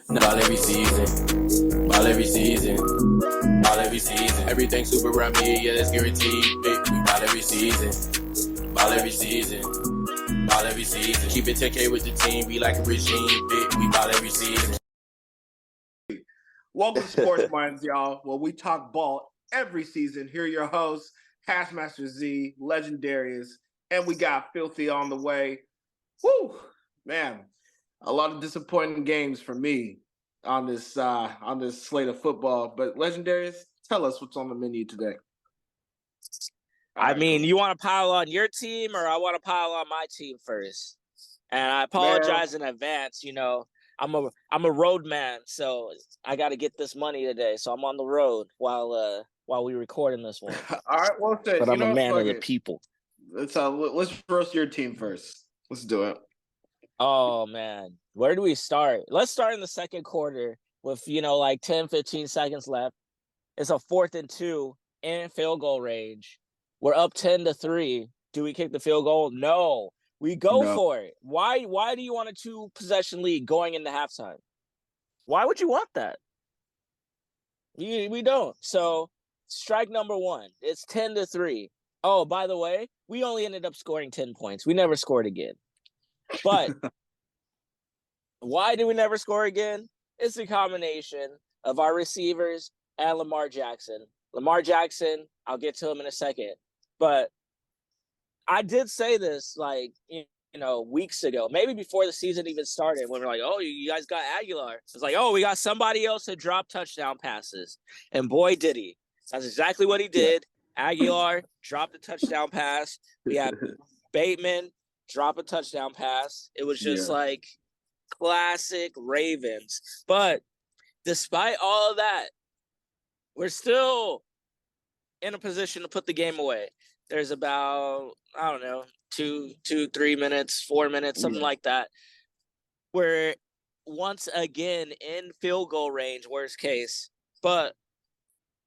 Ball every season. Ball every season. Ball every season. Everything super around me, yeah, that's guaranteed. Big, we ball every season. Ball every season. Ball every season. Keep it 10K with the team, be like a regime. Big, we ball every season. Welcome to Sports Minds, y'all. Well, we talk ball every season. Here are your hosts, Hashmaster Z, Legendarius, and we got Filthy on the way. Woo! Man, a lot of disappointing games for me on this slate of football. But Legendarius, tell us what's on the menu today. I mean, you want to pile on your team, or I want to pile on my team first? And I apologize in advance. You know, I'm a road man, so I got to get this money today. So I'm on the road while we recording this one. All right, well, but I'm a man of the people. Let's roast your team first. Let's do it. Oh man, where do we start? Let's start in the second quarter with like 10, 15 seconds left. It's a 4th and 2 in field goal range. We're up 10-3. Do we kick the field goal? No. We go for it. Why do you want a 2-possession lead going into halftime? Why would you want that? We don't. So, strike number 1. It's 10-3. Oh, by the way, we only ended up scoring 10 points. We never scored again. But why do we never score again? It's a combination of our receivers and Lamar Jackson. Lamar Jackson, I'll get to him in a second. But I did say this weeks ago, maybe before the season even started, when we're like, oh, you guys got Aguilar. It's like, oh, we got somebody else to drop touchdown passes. And boy, did he. That's exactly what he did. Yeah. Aguilar dropped a touchdown pass. We had Bateman drop a touchdown pass. It was just like classic Ravens. But despite all of that, we're still in a position to put the game away. There's about, 3 minutes, 4 minutes, something like that. We're once again in field goal range, worst case. But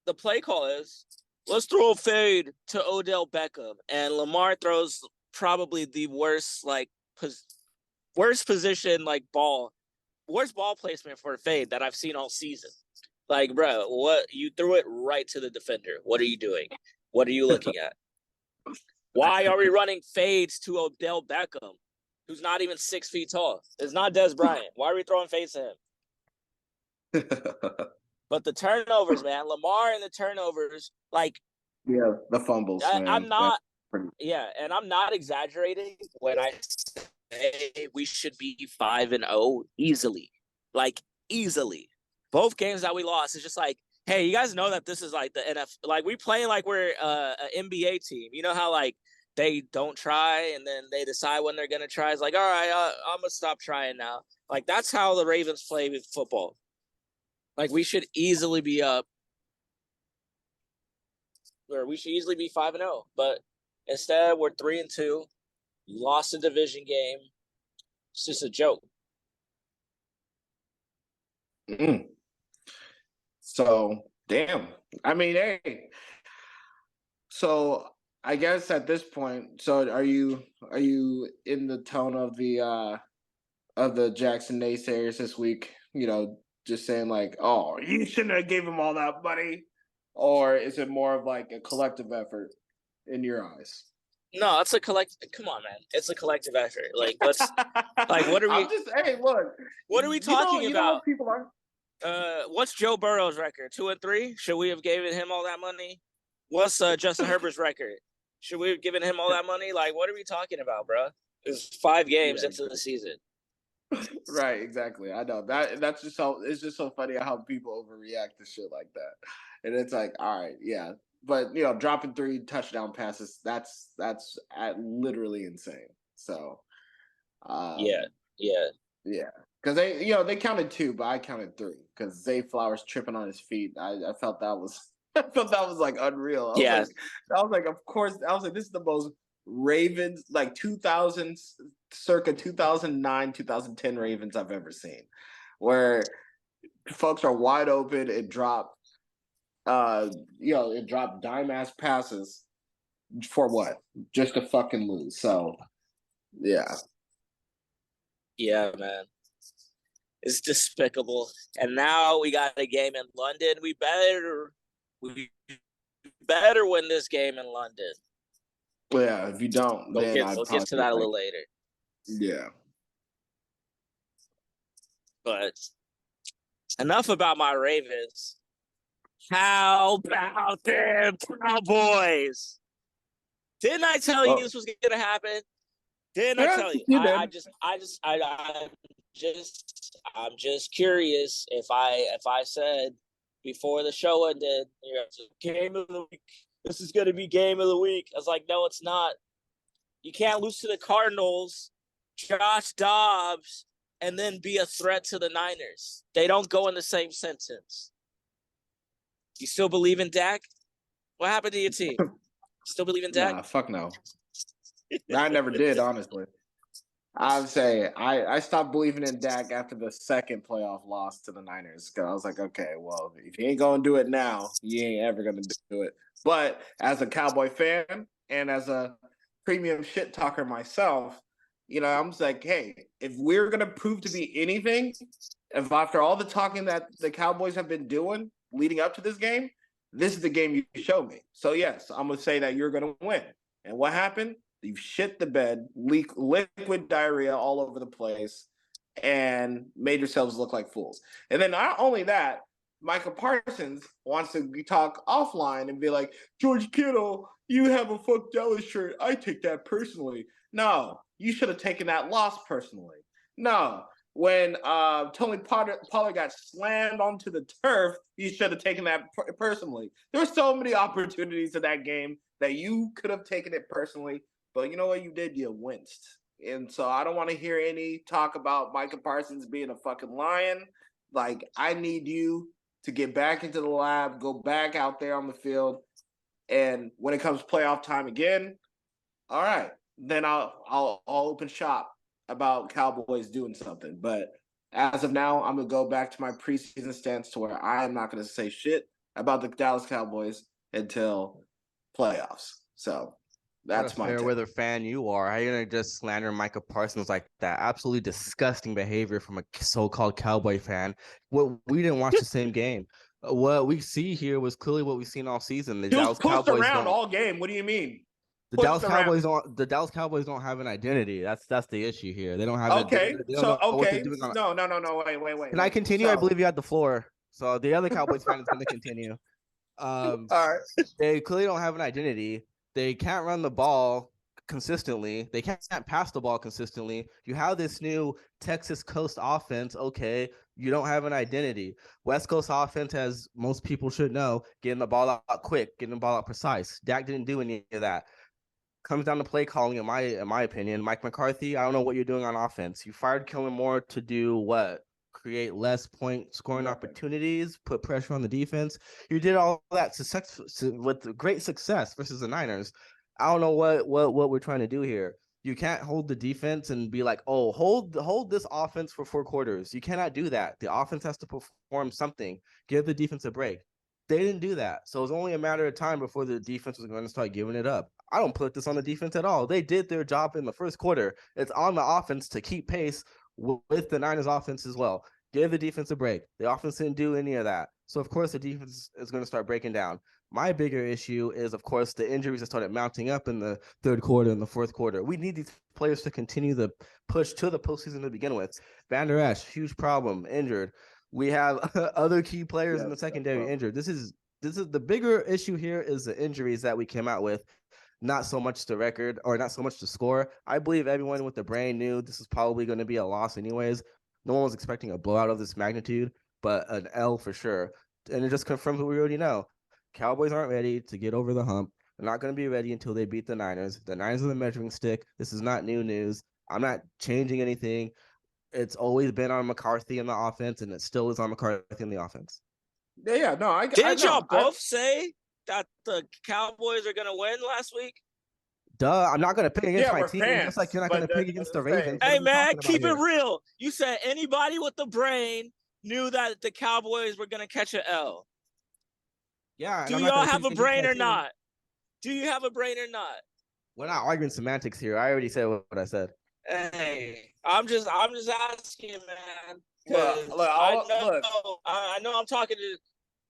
the play call is, let's throw a fade to Odell Beckham. And Lamar throws probably the worst position, worst ball placement for a fade that I've seen all season. Like, bro, what? You threw it right to the defender. What are you doing? What are you looking at? Why are we running fades to Odell Beckham, who's not even 6 feet tall? It's not Des Bryant. Why are we throwing fades to him? But the turnovers, man. Lamar and the turnovers, the fumbles, man. I'm not exaggerating when I say we should be 5-0 easily. Easily. Both games that we lost is just like, hey, you guys know that this is like the NFL. We play like we're an NBA team. You know how they don't try and then they decide when they're gonna try. It's like, all right, I'm gonna stop trying now. That's how the Ravens play with football. We should easily be up, or we should easily be 5-0. But instead, we're 3-2. Lost a division game. It's just a joke. So, damn. I mean, hey. So, I guess at this point, so are you in the tone of the Jackson naysayers this week? Just saying oh, you shouldn't have gave him all that money, or is it more of a collective effort in your eyes? No, it's a collective. Come on, man. It's a collective effort. Let's what are we? Look. What are we talking about? What people are. What's Joe Burrow's record? 2-3? Should we have given him all that money? What's Justin Herbert's record? Should we have given him all that money? What are we talking about, bro? It's 5 games into the season. Right, exactly. I know that's just so it's just so funny how people overreact to shit like that, and it's like, all right, yeah, but dropping 3 touchdown passes, that's literally insane. So, yeah, because they counted 2, but I counted 3 because Zay Flowers tripping on his feet. I felt that was unreal. I was like, of course. I was like, this is the most Ravens 2000s, circa 2009, 2010 Ravens I've ever seen, where folks are wide open and drop dime ass passes for what? Just to fucking lose. So, yeah. Yeah, man. It's despicable. And now we got a game in London. We better win this game in London. But yeah, if you don't, We'll then get I'd to that a little later. Yeah. But enough about my Ravens. How about them Cowboys? Didn't I tell you this was going to happen? Didn't I tell you? I'm just curious if I said before the show ended, game of the week. This is going to be game of the week. I was like, no, it's not. You can't lose to the Cardinals, Josh Dobbs, and then be a threat to the Niners. They don't go in the same sentence. You still believe in Dak? What happened to your team? Still believe in Dak? Nah, fuck no. I never did, honestly. I would say I stopped believing in Dak after the second playoff loss to the Niners. Because I was like, okay, well, if you ain't going to do it now, you ain't ever going to do it. But as a Cowboy fan and as a premium shit talker myself, I'm just like, hey, if we're going to prove to be anything, if after all the talking that the Cowboys have been doing leading up to this game, this is the game you show me. So, yes, I'm going to say that you're going to win. And what happened? You shit the bed, liquid diarrhea all over the place, and made yourselves look like fools. And then not only that, Micah Parsons wants to talk offline and be like, George Kittle, you have a fuck Dallas shirt. I take that personally. No, you should have taken that loss personally. No, when Tony Pollard got slammed onto the turf, you should have taken that personally. There were so many opportunities in that game that you could have taken it personally. But you know what you did? You winced. And so I don't want to hear any talk about Micah Parsons being a fucking lion. Like, I need you to get back into the lab, go back out there on the field. And when it comes playoff time again, all right, then I'll open shop about Cowboys doing something. But as of now, I'm going to go back to my preseason stance to where I am not going to say shit about the Dallas Cowboys until playoffs. So that's my fair weather fan you are. How are you gonna just slander Micah Parsons like that? Absolutely disgusting behavior from a so-called Cowboy fan. What we didn't watch the same game. What we see here was clearly what we've seen all season. The he Dallas was pushed Cowboys around all game. What do you mean? The Dallas Cowboys don't have an identity. That's the issue here. They don't have okay. They don't know what they're doing No. Wait. Can I continue? I believe you had the floor. So the other Cowboys fan is going to continue. All right. They clearly don't have an identity. They can't run the ball consistently. They can't pass the ball consistently. You have this new Texas Coast offense. Okay, you don't have an identity. West Coast offense, as most people should know, getting the ball out quick, getting the ball out precise. Dak didn't do any of that. Comes down to play calling, in my opinion. Mike McCarthy, I don't know what you're doing on offense. You fired Kellen Moore to do what? Create less point scoring opportunities, put pressure on the defense. You did all that with great success versus the Niners. I don't know what we're trying to do here. You can't hold the defense and be like, oh, hold this offense for 4 quarters. You cannot do that. The offense has to perform something. Give the defense a break. They didn't do that. So it was only a matter of time before the defense was going to start giving it up. I don't put this on the defense at all. They did their job in the first quarter. It's on the offense to keep pace with the Niners offense as well. Give the defense a break. The offense didn't do any of that. So, of course, the defense is going to start breaking down. My bigger issue is, of course, the injuries that started mounting up in the third quarter and the fourth quarter. We need these players to continue the push to the postseason to begin with. Van Der Esch, huge problem, injured. We have other key players in the secondary injured. This is the bigger issue here is the injuries that we came out with. Not so much the record or not so much the score. I believe everyone with the brain knew this is probably going to be a loss anyways. No one was expecting a blowout of this magnitude, but an L for sure. And it just confirms what we already know. Cowboys aren't ready to get over the hump. They're not going to be ready until they beat the Niners. The Niners are the measuring stick. This is not new news. I'm not changing anything. It's always been on McCarthy in the offense, and it still is on McCarthy in the offense. Yeah, no, Didn't y'all both say that the Cowboys are going to win last week? Duh, I'm not going to pick against my team, fans, just like you're not going to pick against the Ravens. Hey, man, keep it real. You said anybody with the brain knew that the Cowboys were going to catch an L. Yeah. Do y'all have a brain or not? Do you have a brain or not? We're not arguing semantics here. I already said what I said. Hey, I'm just asking, man. Because Look, I know I'm talking to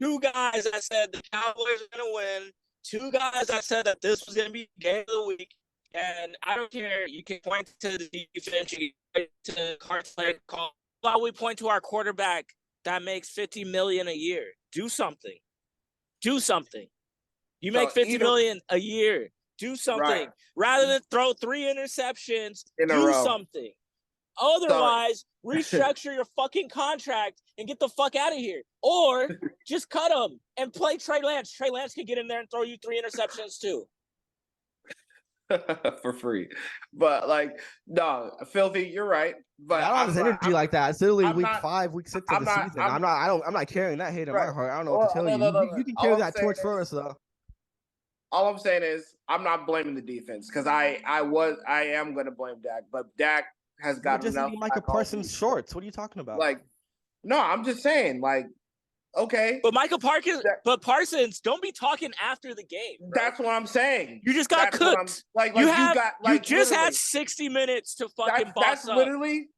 two guys that said the Cowboys are going to win, two guys that said that this was going to be the game of the week. And I don't care. You can point to the defense, you can point to the cards player call. How about we point to our quarterback that makes $50 million a year? Do something. Do something. You make $50 million a year. Do something. Right. Rather than throw 3 interceptions, In a do row. something. Otherwise, restructure your fucking contract and get the fuck out of here. Or just cut him and play Trey Lance. Trey Lance can get in there and throw you 3 interceptions too. For free. But like, no, Filthy, you're right. But I don't have energy like that. It's literally week 5, week 6 of the season. I'm not carrying that hate in my heart. I don't know what to tell you. You can carry that torch for us though. All I'm saying is I'm not blaming the defense because I am gonna blame Dak, but Dak has got just enough. Micah Parsons shorts. What are you talking about? Like, no, I'm just saying, like, okay. But Parsons, don't be talking after the game. Bro. That's what I'm saying. You just got cooked. You just had 60 minutes to fucking boss up.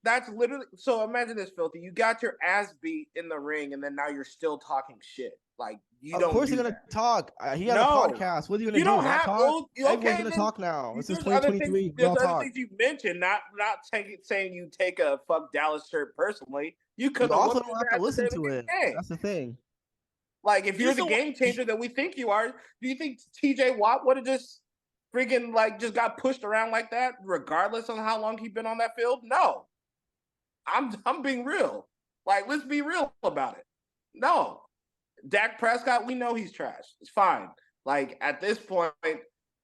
That's literally. So imagine this, Filthy. You got your ass beat in the ring, and then now you're still talking shit. Like, you don't. Of course, you're gonna talk. He had a podcast. What are you gonna do? Don't have. Talk? Everyone's gonna talk now. This is 2023. There's other things you mentioned. Not saying you take a fuck Dallas shirt personally. You could also don't have to listen to it. That's the thing. Like, if you're the game changer that we think you are, do you think TJ Watt would have just freaking just got pushed around like that, regardless of how long he's been on that field? No. I'm being real. Like, let's be real about it. No. Dak Prescott, we know he's trash. It's fine. Like, at this point,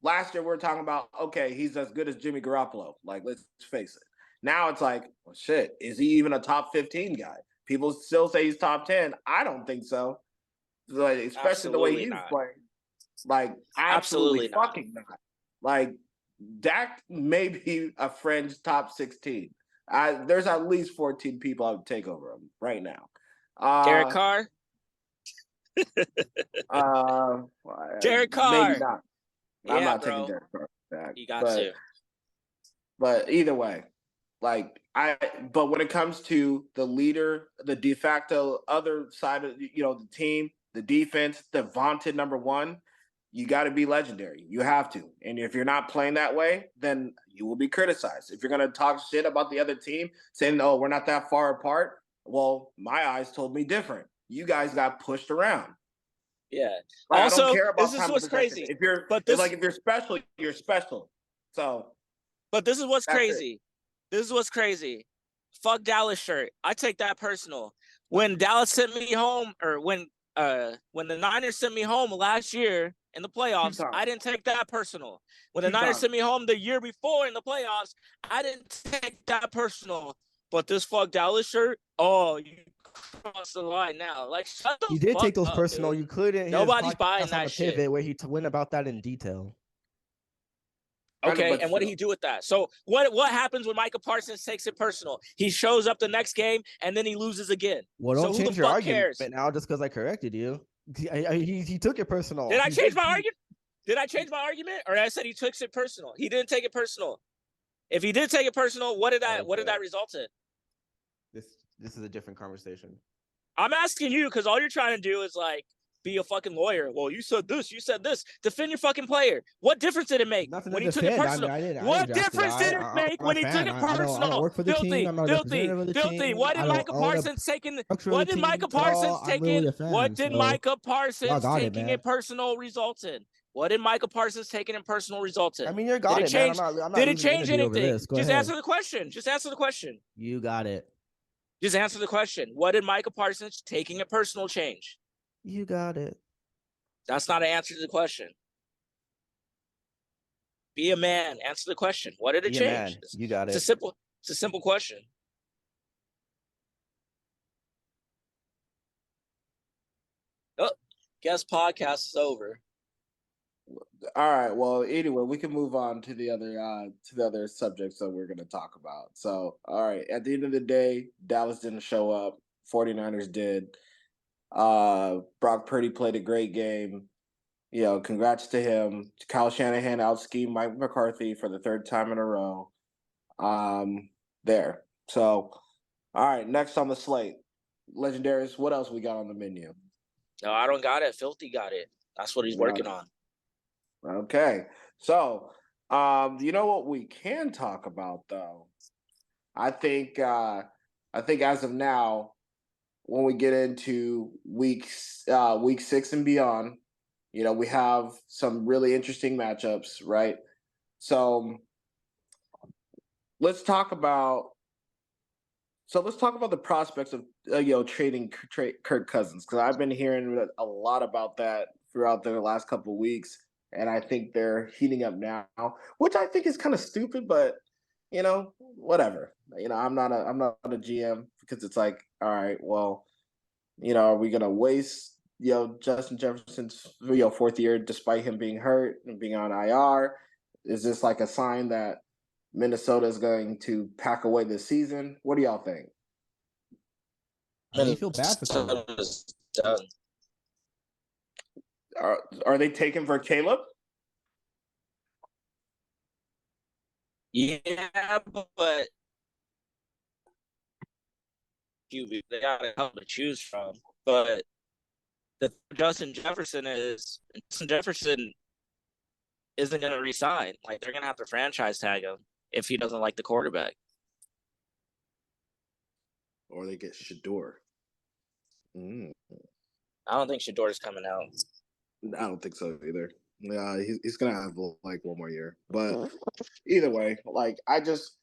last year we were talking about, okay, he's as good as Jimmy Garoppolo. Like, let's face it. Now it's like, well, shit, is he even a top 15 guy? People still say he's top 10. I don't think so. Like, especially the way he's playing. Like, absolutely fucking not. Like, Dak may be a fringe top 16. There's at least 14 people I would take over him right now. Derek Carr? Derek Carr. Maybe not. I'm not taking Derek Carr back. You got to. But either way, but when it comes to the leader, the de facto other side of the team, the defense, the vaunted number one, you got to be legendary. You have to. And if you're not playing that way, then you will be criticized. If you're going to talk shit about the other team, saying, "Oh, we're not that far apart," well, my eyes told me different. You guys got pushed around. Yeah. Also, I don't care about this is what's crazy. If you're special, you're special. So, but this is what's crazy. This is what's crazy. Fuck Dallas shirt. I take that personal. When Dallas sent me home, or when the Niners sent me home last year in the playoffs, I didn't take that personal. When the Niners sent me home the year before in the playoffs, I didn't take that personal. But this fuck Dallas shirt, oh, you cross the line now. Like, shut the fuck up. You did take those personal. Dude. You couldn't. Nobody's buying that shit. Pivot where he went about that in detail. Okay, and what did he do with that? So what happens when Micah Parsons takes it personal? He shows up the next game and then he loses again. Well, don't change your argument now just because I corrected you. He took it personal. Did I change my argument? Did I change my argument, or I said he took it personal? He didn't take it personal. If he did take it personal, what did that result in? This is a different conversation. I'm asking you because all you're trying to do is be a fucking lawyer. Well, you said this, you said this. Defend your fucking player. What difference did it make when he took it personal? What difference did it make when he took it personal? Filthy. What did Micah Parsons taking? What did Micah Parsons taking? What did Micah Parsons taking it personal result in? What did Micah Parsons taking it personal result in? I mean, you're got it. Did it change anything? Just answer the question. Just answer the question. You got it. Just answer the question. What did Micah Parsons taking it personal change? You got it. That's not an answer to the question. Be a man. Answer the question. What did it change? You got it. It's a simple question. Oh, guess podcast is over. All right. Well, anyway, we can move on to the other subjects that we're going to talk about. So, all right. At the end of the day, Dallas didn't show up. 49ers did. Brock Purdy played a great game. Congrats to him. Kyle Shanahan out-schemed Mike McCarthy for the third time in a row. So, All right, next on the slate, Legendaries. What else we got on the menu? No, I don't got it. Filthy got it. That's what he's working on. Okay, so you know what we can talk about though? I think as of now, when we get into week 6 and beyond, we have some really interesting matchups, right? So let's talk about the prospects of trading Kirk Cousins, because I've been hearing a lot about that throughout the last couple of weeks, and I think they're heating up now, which I think is kind of stupid, but whatever. I'm not a GM, because it's like, all right, well, are we gonna waste Justin Jefferson's 4th year despite him being hurt and being on IR? Is this like a sign that Minnesota is going to pack away this season? What do y'all think? I feel bad for Caleb. Done. Are they taking for Caleb? Yeah, but they got a hell to choose from. But the Justin Jefferson isn't going to resign. Like, they're going to have to franchise tag him if he doesn't like the quarterback. Or they get Shador. I don't think Shador's coming out. I don't think so either. Yeah, he's gonna have like one more year. But either way, like I just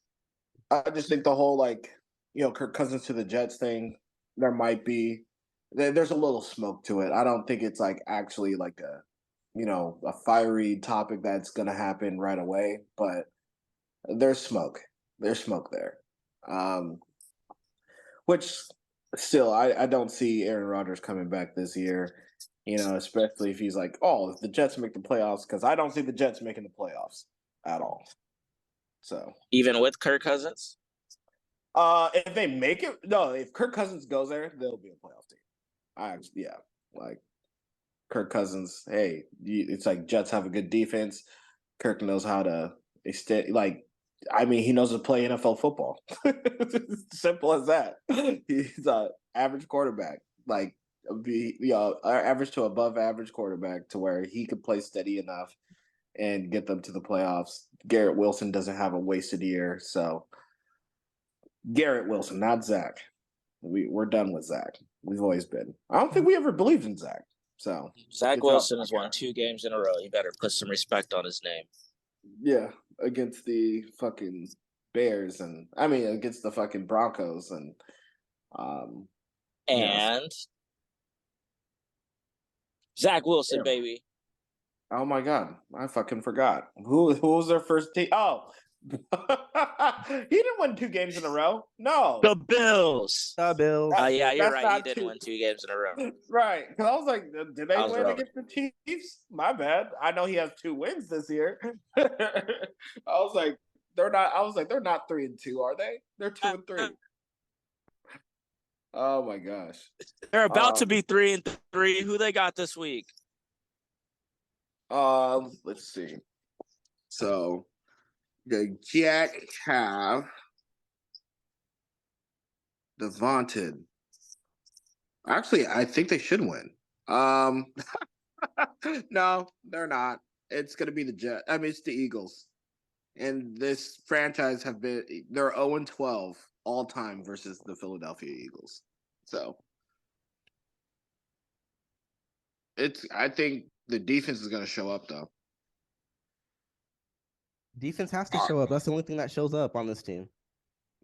think the whole Kirk Cousins to the Jets thing, there's a little smoke to it. I don't think it's like actually like a fiery topic that's gonna happen right away, but there's smoke. There's smoke there. Which still, I don't see Aaron Rodgers coming back this year, especially if he's like, oh, if the Jets make the playoffs, because I don't see the Jets making the playoffs at all. So even with Kirk Cousins? If they make it, no, if Kirk Cousins goes there, they'll be a playoff team. Like Kirk Cousins, hey, it's like Jets have a good defense. Kirk knows how to extend, he knows to play NFL football. Simple as that. He's an average quarterback, average to above average quarterback, to where he could play steady enough and get them to the playoffs. Garrett Wilson doesn't have a wasted year, so Garrett Wilson, not Zach. We're done with Zach. We've always been. I don't think we ever believed in Zach. So Zach Wilson has won 2 games in a row. You better put some respect on his name. Yeah, against the fucking Bears against the fucking Broncos and Zach Wilson, baby. Oh my God, I fucking forgot. Who was their first team? Oh, he didn't win 2 games in a row. No, the Bills. The Bills. Yeah, you're right. He didn't win 2 games in a row. Right, because I was like, did they win against the Chiefs? My bad. I know he has 2 wins this year. I was like, they're not 3-2, are they? They're 2-3. Oh my gosh. They're about to be 3-3. Who they got this week? Let's see. So the Jack have the vaunted. Actually, I think they should win. No, they're not. It's gonna be the Jets. It's the Eagles. And this franchise they're 0-12 all time versus the Philadelphia Eagles. So I think the defense is gonna show up though. Defense has to show up. That's the only thing that shows up on this team.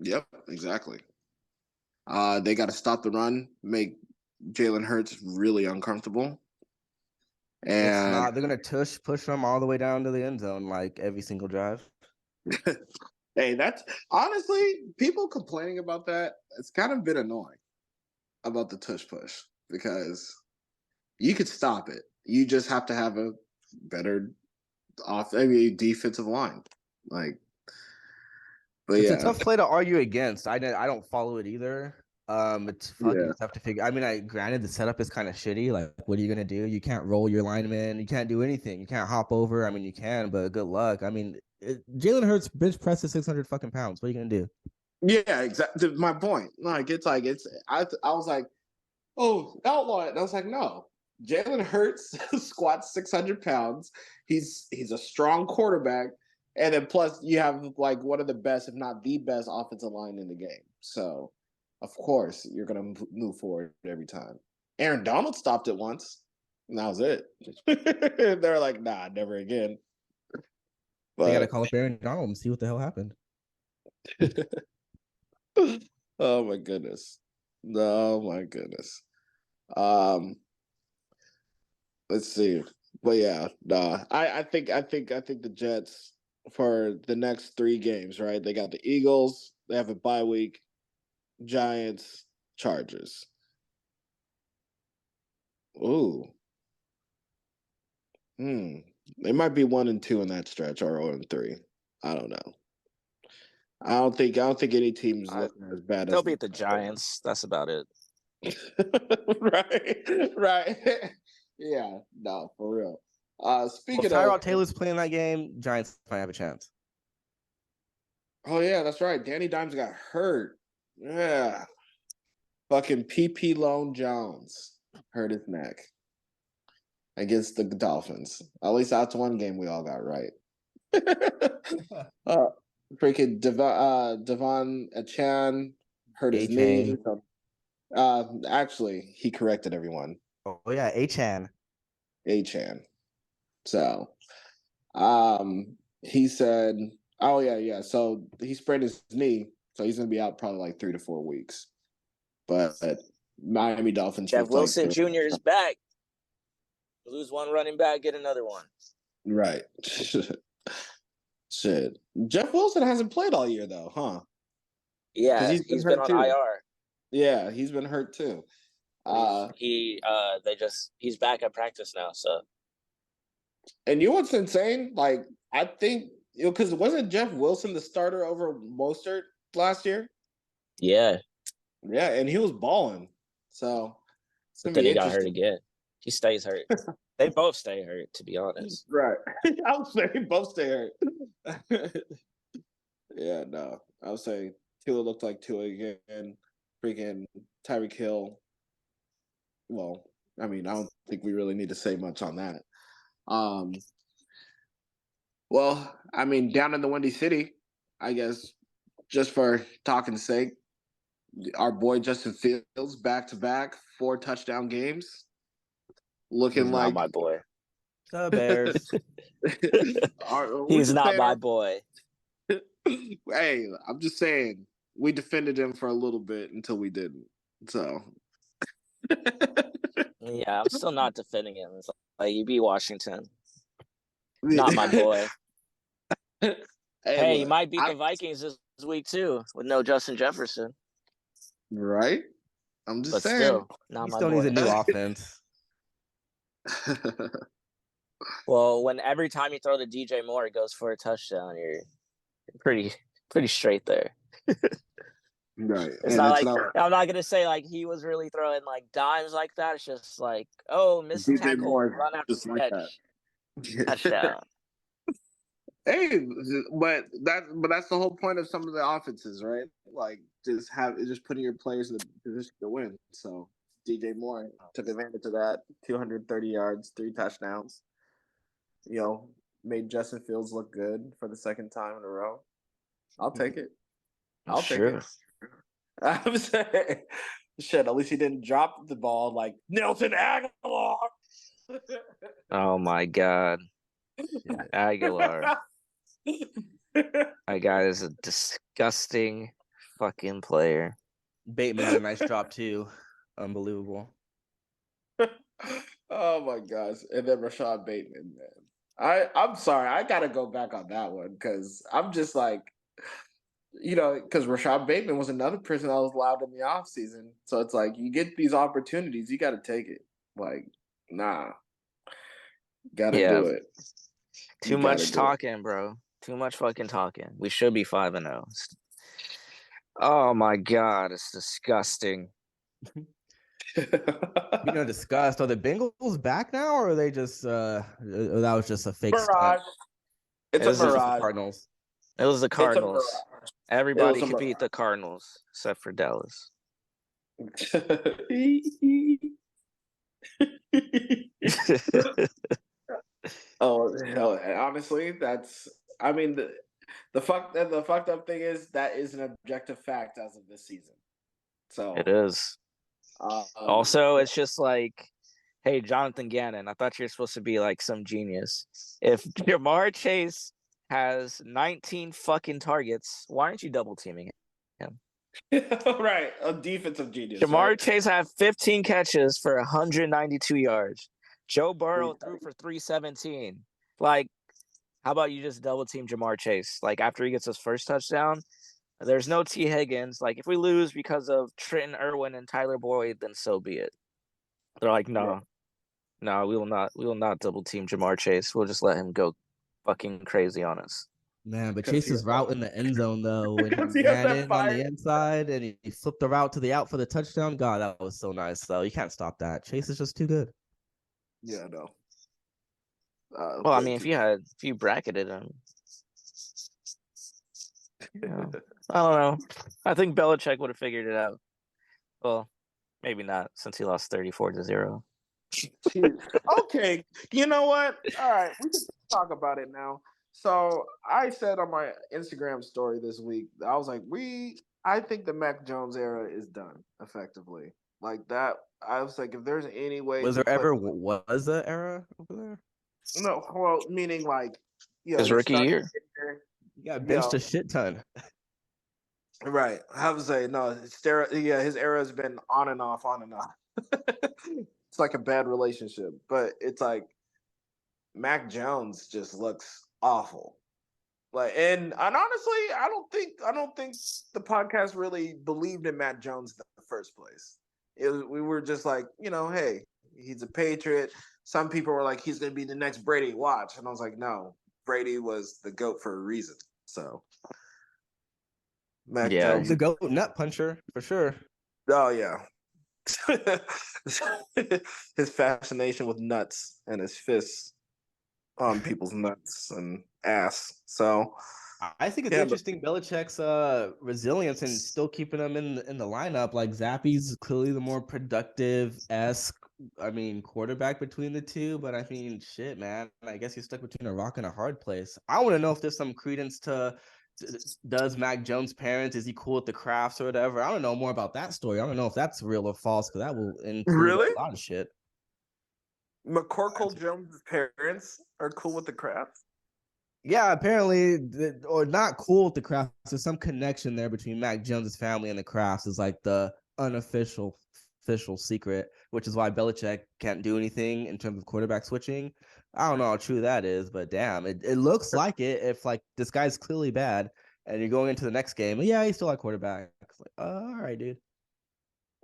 Yep, exactly. They got to stop the run, make Jalen Hurts really uncomfortable. And they're gonna push them all the way down to the end zone, like every single drive. Hey, that's honestly, people complaining about that. It's kind of been annoying about the tush push, because you could stop it. You just have to have a better defensive line. It's a tough play to argue against. I don't follow it either. It's fucking tough to figure. Granted, the setup is kind of shitty. Like, what are you gonna do? You can't roll your lineman. You can't do anything. You can't hop over. You can, but good luck. Jalen Hurts bench presses 600 fucking pounds. What are you gonna do? Yeah, exactly. My point. I was like, oh, outlaw it. And I was like, no. Jalen Hurts squats 600 pounds. He's a strong quarterback. And then plus you have like one of the best, if not the best, offensive line in the game. So of course you're gonna move forward every time. Aaron Donald stopped it once, and that was it. They're like, nah, never again. They got to But call up Aaron Donald and see what the hell happened. oh my goodness. Oh my goodness. Um, let's see. But yeah, nah. I think the Jets for the next 3 games, right? They got the Eagles, they have a bye week, Giants, Chargers. Ooh. They might be 1-2 in that stretch or 0-3. I don't know. I don't think any team's looking as bad as They'll beat the Giants. That's about it. right. Yeah, no, for real. Speaking If of Tyrod Taylor's playing that game, Giants might have a chance. oh yeah, that's right. Danny Dimes got hurt. Yeah. Fucking PP Lone Jones hurt his neck against the Dolphins. At least that's one game we all got right. Freaking Devon Achan hurt his knee. Actually, he corrected everyone. Oh yeah, Achan. Achan. So, he said, "Oh yeah." So he sprained his knee, so he's gonna be out probably like 3 to 4 weeks. But Miami Dolphins. Jeff Wilson Jr. is back. Lose one running back, get another one. Right. Shit. Jeff Wilson hasn't played all year though, huh? Yeah, he's been on IR. Yeah, he's been hurt too. He's back at practice now. So, and you know what's insane? Like, I think because wasn't Jeff Wilson the starter over Mostert last year? Yeah, and he was balling. So, but then he got hurt again. He stays hurt. They both stay hurt, to be honest. Right. I would say both stay hurt. Yeah, no. I would say Tua looked like Tua again. Freaking Tyreek Hill. Well, I mean, I don't think we really need to say much on that. Well, I mean, down in the Windy City, I guess, just for talking's sake, our boy Justin Fields back-to-back 4 touchdown games. Looking like my boy. The Bears. He's not my boy. Hey, I'm just saying, we defended him for a little bit until we didn't. So, yeah, I'm still not defending him. It's like you beat Washington. Not my boy. Hey, he might beat the Vikings this week too with no Justin Jefferson. Right? I'm just saying. Still, not He my still boy. needs a new offense. Well, when every time you throw to DJ Moore, it goes for a touchdown. You're pretty straight there. Right. It's not like I'm not gonna say like he was really throwing like dimes like that. It's just like, oh, missed DJ tackle, Moore run after just like catch, that. touchdown. Hey, but that's the whole point of some of the offenses, right? Like just putting your players in the position to win. So DJ Moore took advantage of that. 230 yards, 3 touchdowns. You know, made Justin Fields look good for the second time in a row. I'll take it. I'll take it. I'm saying, shit. At least he didn't drop the ball like Nelson Aguilar. Oh my God, Aguilar. That guy is a disgusting fucking player. Bateman had a nice drop too. Unbelievable. Oh my gosh. And then Rashad Bateman, man. I'm sorry. I got to go back on that one because I'm just like, you know, because Rashad Bateman was another person that was loud in the offseason. So it's like, you get these opportunities, you got to take it. Like, nah. Got to do it. Too much talking, bro. Too much fucking talking. We should be 5-0. Oh my God, it's disgusting. You know, disgust. Are the Bengals back now, or are they just that was just a fake mirage? It's a mirage. Cardinals. It was the Cardinals. Everybody was could beat the Cardinals except for Dallas. Oh hell! Honestly, that's. I mean, the fucked up thing is that is an objective fact as of this season. So It is. Also, it's just like, hey, Jonathan Gannon, I thought you were supposed to be like some genius. If Jamar Chase has 19 fucking targets, why aren't you double teaming him? right, a defensive genius. Jamar right? Chase had 15 catches for 192 yards. Joe Burrow threw for 317. Like, how about you just double team Jamar Chase? Like, after he gets his first touchdown, there's no T. Higgins. Like, if we lose because of Trenton Irwin and Tyler Boyd, then so be it. They're like, no, we will not double team Jamar Chase. We'll just let him go fucking crazy on us. Man, but Chase's route in the end zone though, when he he has ran that in on fire. the inside and he flipped the route to the out for the touchdown. God, that was so nice. Though you can't stop that. Chase is just too good. Yeah, no. Well, I mean, if you bracketed him, I don't know. I think Belichick would have figured it out. Well, maybe not, since he lost 34-0. Okay, you know what? All right, we can talk about it now. So I said on my Instagram story this week, I was like, I think the Mac Jones era is done effectively. Like that, I was like, if there's any way, was an era over there? No, well, meaning like, His rookie year. You got benched a shit ton. Right. I would say no. His era has been on and off, on and off. It's like a bad relationship, but it's like Mac Jones just looks awful. Like, and honestly, I don't think the podcast really believed in Mac Jones in the first place. We were just like, hey, he's a Patriot. Some people were like, he's going to be the next Brady. Watch, and I was like, no, Brady was the GOAT for a reason. So, Mac Jones, the GOAT nut puncher for sure. Oh yeah. His fascination with nuts and his fists on people's nuts and ass. So I think it's interesting Belichick's resilience and still keeping him in the lineup. Like Zappy's clearly the more productive-esque, quarterback between the two. But I mean, shit, man. I guess he's stuck between a rock and a hard place. I want to know if there's some credence to does Mac Jones' parents, is he cool with the crafts or whatever? I don't know more about that story. I don't know if that's real or false because that will include a lot of shit. McCorkle Jones' parents are cool with the crafts? Yeah, apparently, or not cool with the crafts. There's some connection there between Mac Jones' family and the crafts. Is like the official secret, which is why Belichick can't do anything in terms of quarterback switching. I don't know how true that is, but damn, it looks like it. If like this guy's clearly bad, and you're going into the next game, yeah, he's still like quarterback. It's like, all right, dude.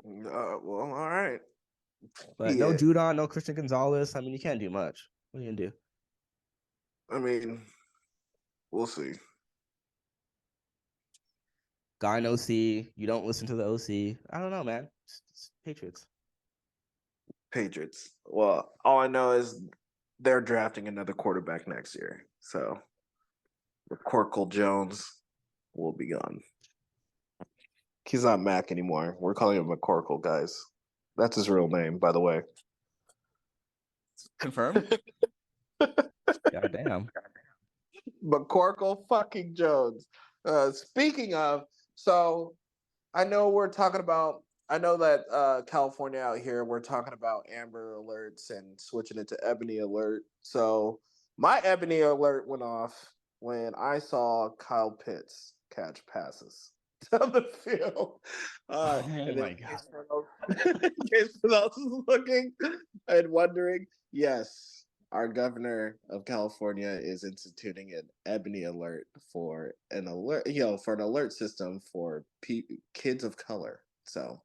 Well, all right. But no Judon, no Christian Gonzalez. I mean, you can't do much. What are you gonna do? I mean, we'll see. Guy in OC, you don't listen to the OC. I don't know, man. It's Patriots. Well, all I know is they're drafting another quarterback next year. So McCorkle Jones will be gone. He's not Mac anymore. We're calling him McCorkle, guys. That's his real name, by the way. Confirmed? Goddamn. McCorkle fucking Jones. Speaking of, so I know that California out here, we're talking about Amber Alerts and switching it to Ebony Alert. So my Ebony Alert went off when I saw Kyle Pitts catch passes down the field. Oh my God. In case for those looking and wondering, yes, our governor of California is instituting an Ebony Alert for an alert system for kids of color. So,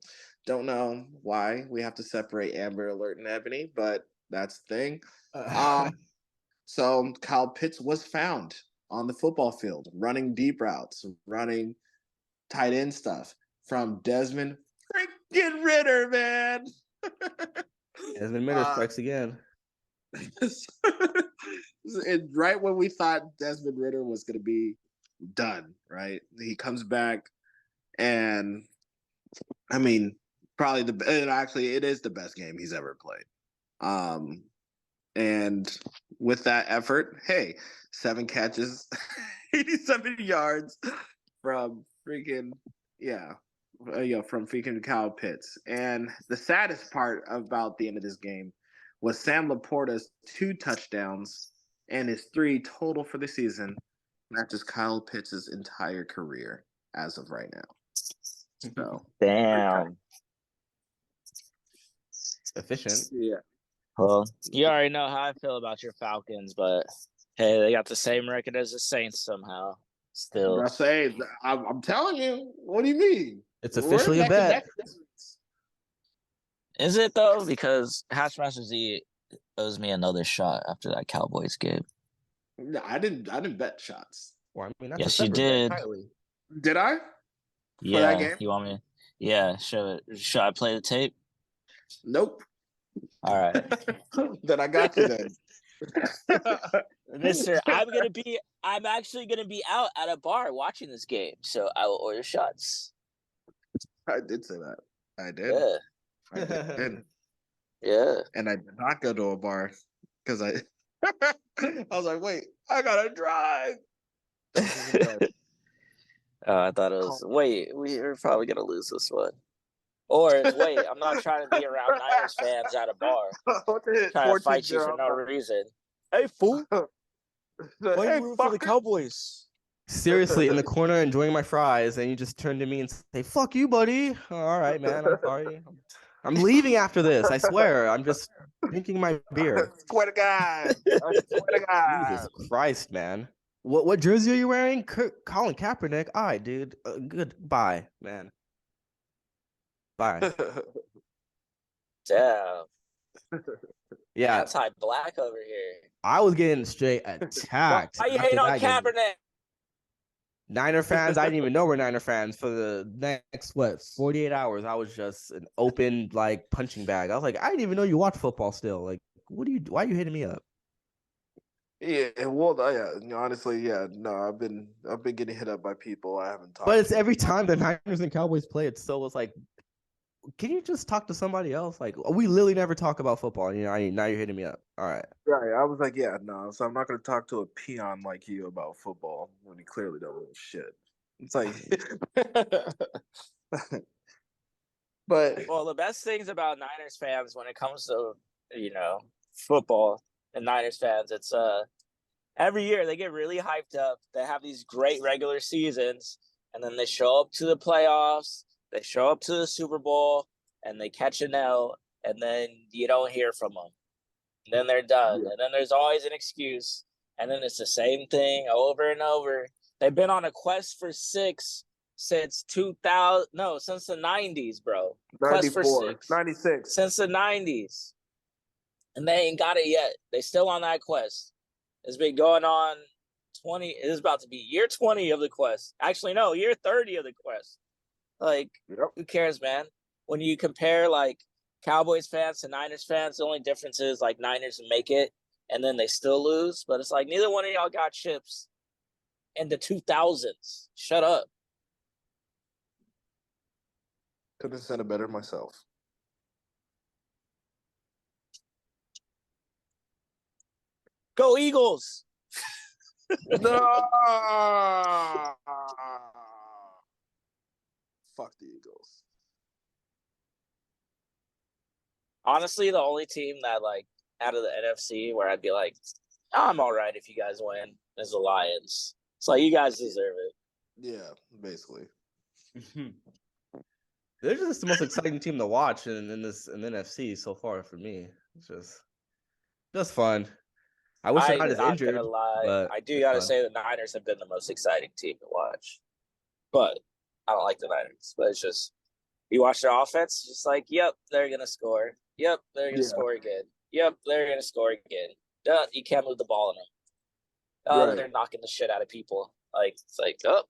don't know why we have to separate Amber Alert and Ebony, but that's the thing. So Kyle Pitts was found on the football field running deep routes, running tight end stuff from Desmond freaking Ritter, man. Desmond Ritter strikes again. Right when we thought Desmond Ritter was going to be done, right? He comes back, and I mean, probably it is the best game he's ever played. And with that effort, hey, 7 catches, 87 yards from freaking from freaking Kyle Pitts. And the saddest part about the end of this game was Sam Laporta's 2 touchdowns and his 3 total for the season matches Kyle Pitts' entire career as of right now. So Damn. Efficient. yeah. Well, you already know how I feel about your Falcons, but hey, they got the same record as the Saints somehow. Still, I say, I'm telling you. What do you mean? It's officially a bet. is it though? Because Hashmaster Z owes me another shot after that Cowboys game. No, I didn't bet shots. Well, I mean, that's Yes, a you separate bet did. entirely. Did I? Yeah, that game? you want me? Yeah, show it. Should I play the tape? Nope. All right, Then I got you then. Mister. I'm actually gonna be out at a bar watching this game, so I will order shots. I did say that. I did. Yeah, I did. yeah. And I did not go to a bar because I was like, wait, I gotta drive. Oh, I thought it was. Wait, we're probably gonna lose this one. Or it's, wait, I'm not trying to be around Niners fans at a bar. Trying to fight you for no reason. Hey, fool! Why Hey, you rooting for the Cowboys? Seriously, in the corner enjoying my fries, and you just turn to me and say, "Fuck you, buddy." All right, man. I'm sorry. I'm leaving after this. I swear. I'm just drinking my beer. Swear to God. I swear to God. Jesus Christ, man. What jersey are you wearing? Colin Kaepernick. All right, dude. Goodbye, man. Bye. Damn. Yeah, Anti-black over here. I was getting straight attacked. Why you after hating on that game. Kaepernick? Niner fans, I didn't even know we're Niner fans for the next 48 hours. I was just an open like punching bag. I was like, I didn't even know you watch football still. Like, why are you hitting me up? Yeah, well, yeah. Honestly, yeah. No, I've been getting hit up by people I haven't talked. But it's every time the Niners and Cowboys play, it's like, can you just talk to somebody else? Like, we literally never talk about football. You know, now you're hitting me up. All right. Right. I was like, yeah, no. So I'm not going to talk to a peon like you about football when he clearly don't know shit. It's like, but Well, the best things about Niners fans when it comes to football and Niners fans, it's every year they get really hyped up. They have these great regular seasons, and then they show up to the playoffs. They show up to the Super Bowl, and they catch an L, and then you don't hear from them. And then they're done. Yeah. And then there's always an excuse. And then it's the same thing over and over. They've been on a quest for 6 since 2000. No, since the 90s, bro. Quest for 6. 96. Since the 90s. And they ain't got it yet. They still on that quest. It's been going on 20. It is about to be year 20 of the quest. Actually, no, year 30 of the quest. Like, Who cares, man? When you compare, like, Cowboys fans to Niners fans, the only difference is, like, Niners make it, and then they still lose. But it's like, neither one of y'all got chips in the 2000s. Shut up. Couldn't have said it better myself. Go Eagles! No! Fuck the Eagles. Honestly, the only team that, like, out of the NFC where I'd be like, I'm all right if you guys win is the Lions. It's like, you guys deserve it. Yeah, basically. They're just the most exciting team to watch in the NFC so far for me. It's just fun. I wish they're not as injured. Gonna lie. I do gotta say the Niners have been the most exciting team to watch. But I don't like the Niners. But it's just, you watch their offense, just like, yep, they're gonna score. Yep, they're gonna score again. Yep, they're gonna score again. Duh, you can't move the ball in them. Oh, right. They're knocking the shit out of people. Like, it's like, oh.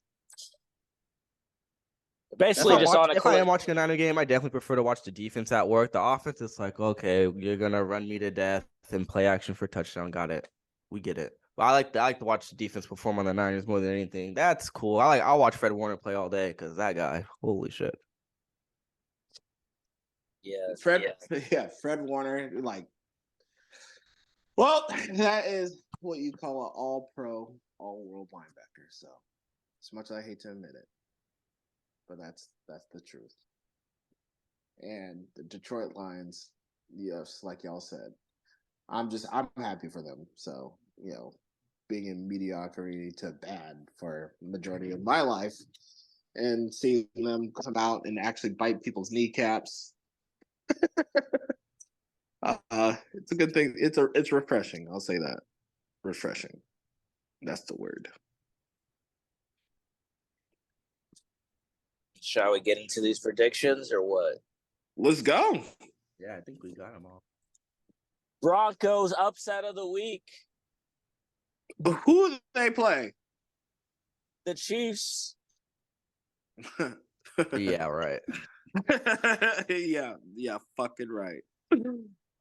Basically, if I am watching a Niner game, I definitely prefer to watch the defense at work. The offense is like, okay, you're gonna run me to death and play action for touchdown. Got it. We get it. But I like to watch the defense perform on the Niners more than anything. That's cool. I'll watch Fred Warner play all day because that guy, holy shit. Fred Warner, well, that is what you call an all-pro, all-world linebacker. So, as much as I hate to admit it, but that's the truth. And the Detroit Lions, yes, like y'all said, I'm happy for them. So, being in mediocrity to bad for the majority of my life, and seeing them come out and actually bite people's kneecaps. It's a good thing. It's refreshing. I'll say that. Refreshing. That's the word. Shall we get into these predictions or what? Let's go. Yeah, I think we got them all. Broncos upset of the week. But who do they play? The Chiefs. Yeah, right. yeah, fucking right.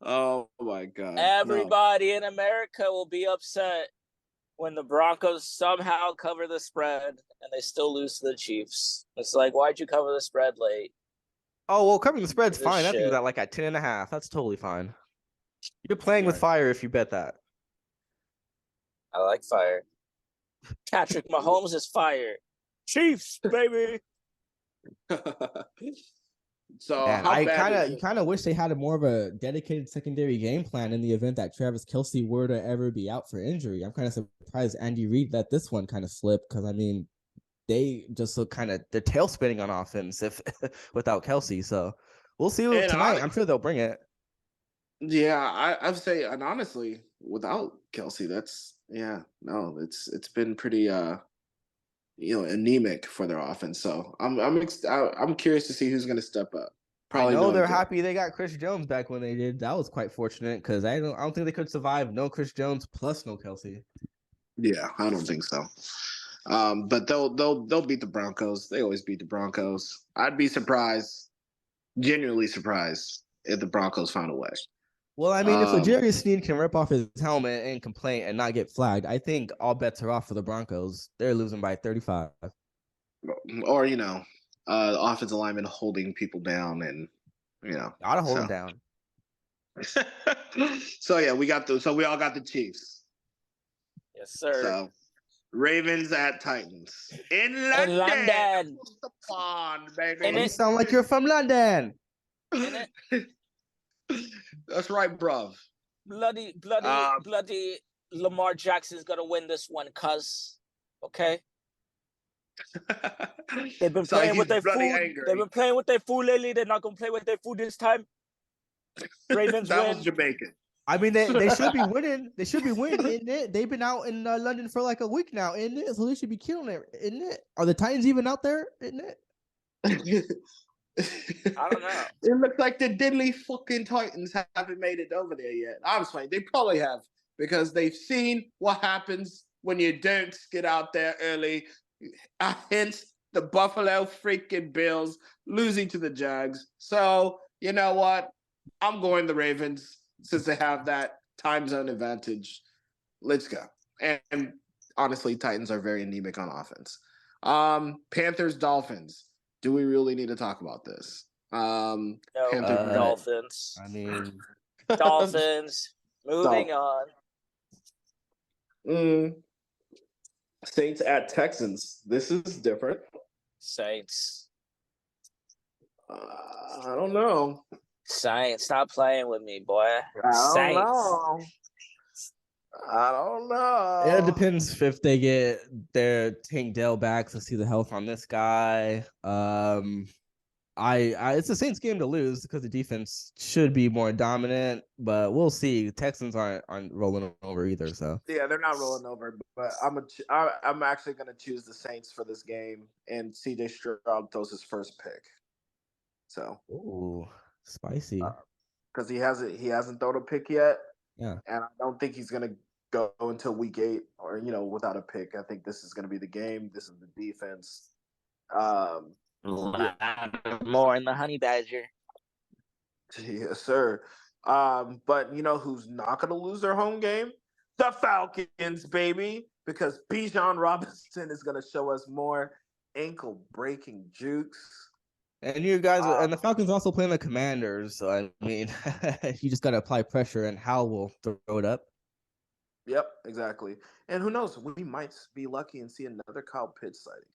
Oh my god. Everybody in America will be upset when the Broncos somehow cover the spread and they still lose to the Chiefs. It's like, why'd you cover the spread late? Oh, well, covering the spread's This fine. I think shit. that at 10.5. That's totally fine. You're playing with fire if you bet that. I like fire. Patrick Mahomes is fire. Chiefs, baby. So Man, how you bad kind of wish they had a more of a dedicated secondary game plan in the event that Travis Kelce were to ever be out for injury. I'm kind of surprised Andy Reid let this one kind of slip because they just look they're tail spinning on offense if without Kelce. So we'll see tonight. I'm sure they'll bring it. Yeah, I'd say, and honestly, without Kelce, it's been pretty anemic for their offense. So I'm curious to see who's going to step up. Probably I know they're happy they got Chris Jones back when they did. That was quite fortunate because I don't think they could survive no Chris Jones plus no Kelce. Yeah, I don't think so. But they'll beat the Broncos. They always beat the Broncos. I'd be surprised, genuinely surprised, if the Broncos found a way. Well, if L'Jarius Sneed can rip off his helmet and complain and not get flagged, I think all bets are off for the Broncos. They're losing by 35. Or, offensive lineman holding people down and, Gotta hold them down. So, yeah, we all got the Chiefs. Yes, sir. So, Ravens at Titans. In London. The pond, baby. You sound like you're from London. That's right, bruv. Bloody Lamar Jackson's gonna win this one, cuz. Okay. They've been playing with their food. Angry. They've been playing with their food lately. They're not gonna play with their food this time. Ravens that win. was Jamaican. They should be winning. They should be winning, isn't it? They've been out in London for like a week now, isn't it? So they should be killing it, isn't it? Are the Titans even out there, isn't it? I don't know. It looks like the diddly fucking Titans haven't made it over there yet. I'm just saying they probably have because they've seen what happens when you don't get out there early. Hence the Buffalo freaking Bills losing to the Jags. So you know what? I'm going the Ravens since they have that time zone advantage. Let's go. And honestly, Titans are very anemic on offense. Panthers, Dolphins. Do we really need to talk about this? No, Dolphins. Dolphins. Moving on. Saints at Texans. This is different. Saints. I don't know. Saints, stop playing with me, boy. I don't know. It depends if they get their Tank Dell back to see the health on this guy. It's a Saints game to lose because the defense should be more dominant, but we'll see. The Texans aren't rolling over either, so yeah, they're not rolling over. But I'm actually going to choose the Saints for this game, and CJ Stroud throws his first pick. So, ooh, spicy. Because he hasn't thrown a pick yet. Yeah, and I don't think he's going to go until week 8 or without a pick. I think this is going to be the game. This is the defense. More in the honey badger. Yes, sir. But who's not going to lose their home game? the Falcons, baby, because Bijan Robinson is going to show us more ankle-breaking jukes. And you guys, and the Falcons also playing the Commanders. So I mean, you just got to apply pressure, and Hal will throw it up. Yep, exactly. And who knows? We might be lucky and see another Kyle Pitts sighting.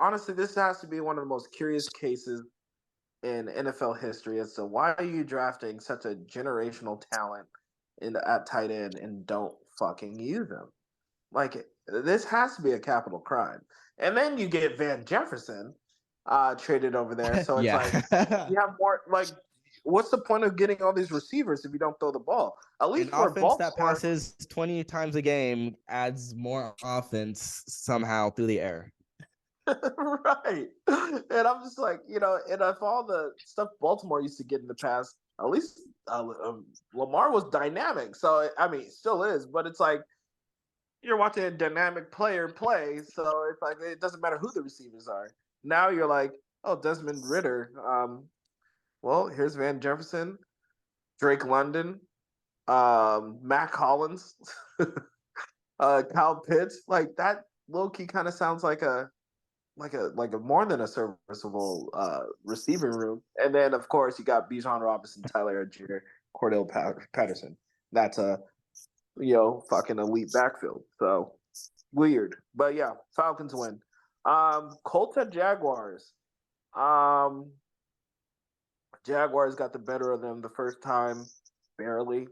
Honestly, this has to be one of the most curious cases in NFL history as to why are you drafting such a generational talent at tight end and don't fucking use him? Like, this has to be a capital crime. And then you get Van Jefferson traded over there. So it's like, you have more, like, what's the point of getting all these receivers if you don't throw the ball? At least An for offense Baltimore, that passes 20 times a game adds more offense somehow through the air. right. And I'm just like, and if all the stuff Baltimore used to get in the past, at least Lamar was dynamic. So, I mean, it still is, but it's like, you're watching a dynamic player play, so it's like it doesn't matter who the receivers are. Now you're like, oh, Desmond Ridder. Well, here's Van Jefferson, Drake London, Mac Hollins, Kyle Pitts. Like that low key kind of sounds like a more than a serviceable receiving room. And then of course you got Bijan Robinson, Tyler Jr., Cordell Patterson. That's a fucking elite backfield. So weird. But yeah, Falcons win. Colts at Jaguars. Jaguars got the better of them the first time, barely.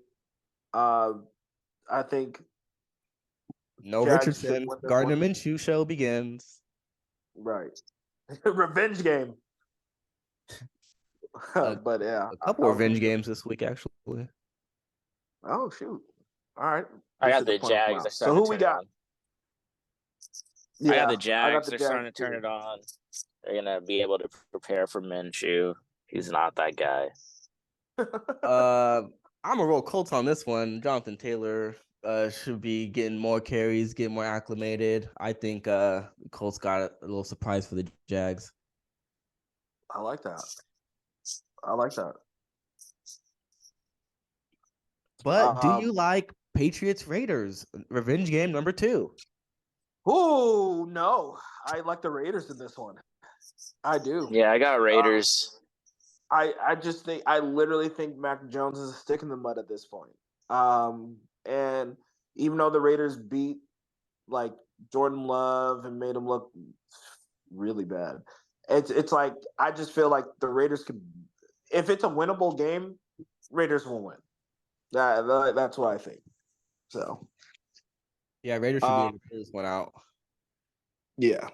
I think No Jags Richardson. Gardner Minshew show begins. Right. Revenge game. But yeah. A couple revenge games this week, actually. Oh, shoot. All right. I got the Jags. So who we got? Yeah, I got the Jags. They're starting to turn it on. They're going to be able to prepare for Minshew. He's not that guy. I'm a roll Colts on this one. Jonathan Taylor should be getting more carries, getting more acclimated. I think Colts got a little surprise for the Jags. I like that. But do you like Patriots Raiders revenge game number 2? Oh no, I like the Raiders in this one. I do. Yeah, I got Raiders. I literally think Mac Jones is a stick in the mud at this point. And even though the Raiders beat like Jordan Love and made him look really bad, it's like I just feel like the Raiders could, if it's a winnable game, Raiders will win. That's what I think. So yeah, Raiders should be able to pull this one out. Yeah.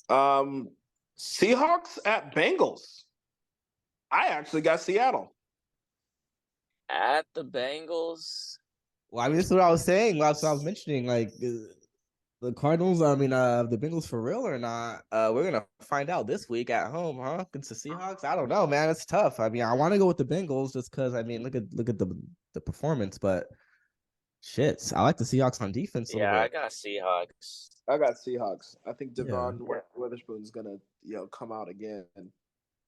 Seahawks at Bengals. I actually got Seattle. At the Bengals? Well, I mean, this is what I was saying. That's what I was mentioning. Like, the Cardinals, the Bengals for real or not? We're going to find out this week at home, huh? Against the Seahawks? I don't know, man. It's tough. I mean, I want to go with the Bengals just because, I mean, look at the performance, but shit, I like the Seahawks on defense. Yeah, I got Seahawks. I think Devon Witherspoon's going to, come out again and